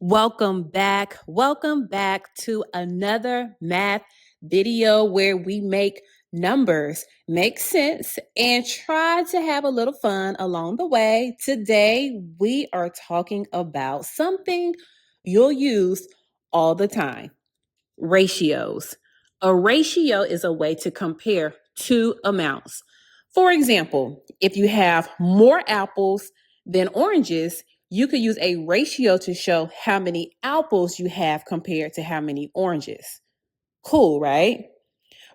Welcome back. Welcome back to another math video where we make numbers make sense and try to have a little fun along the way. Today, we are talking about something you'll use all the time: ratios. A ratio is a way to compare two amounts. For example, if you have more apples than oranges, you could use a ratio to show how many apples you have compared to how many oranges. Cool, right?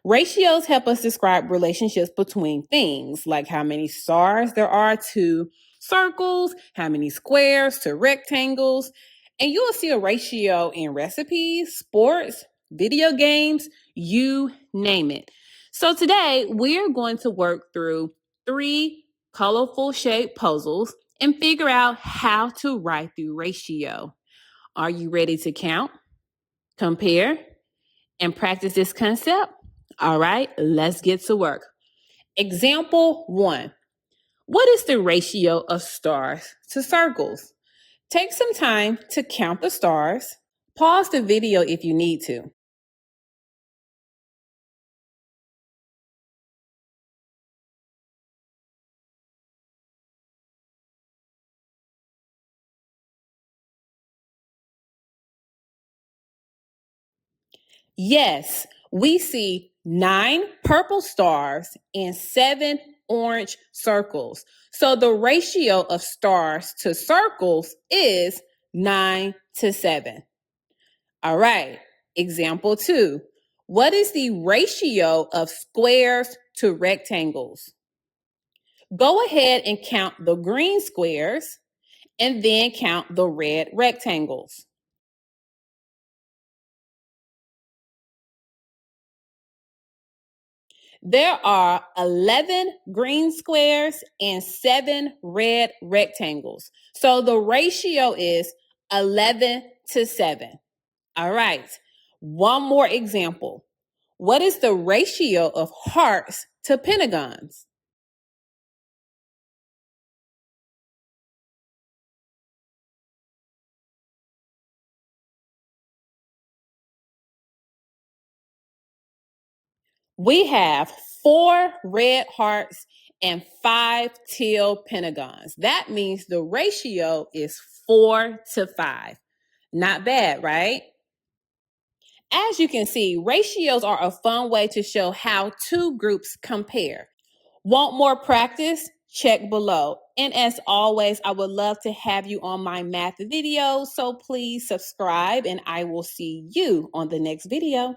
Ratios help us describe relationships between things, like how many stars there are to circles, how many squares to rectangles. And you will see a ratio in recipes, sports, video games, you name it. So today we're going to work through three colorful shaped puzzles and figure out how to write the ratio. Are you ready to count, compare, and practice this concept? All right, let's get to work. Example 1. What is the ratio of stars to circles? Take some time to count the stars. Pause the video if you need to. Yes, we see 9 purple stars and 7 orange circles. So the ratio of stars to circles is 9 to 7. All right, example 2. What is the ratio of squares to rectangles? Go ahead and count the green squares and then count the red rectangles. There are 11 green squares and 7 red rectangles. So the ratio is 11 to 7. All right, one more example. What is the ratio of hearts to pentagons? We have 4 red hearts and 5 teal pentagons. That means the ratio is 4 to 5. Not bad, right? As you can see, ratios are a fun way to show how two groups compare. Want more practice? Check below. And as always, I would love to have you on my math videos, so please subscribe and I will see you on the next video.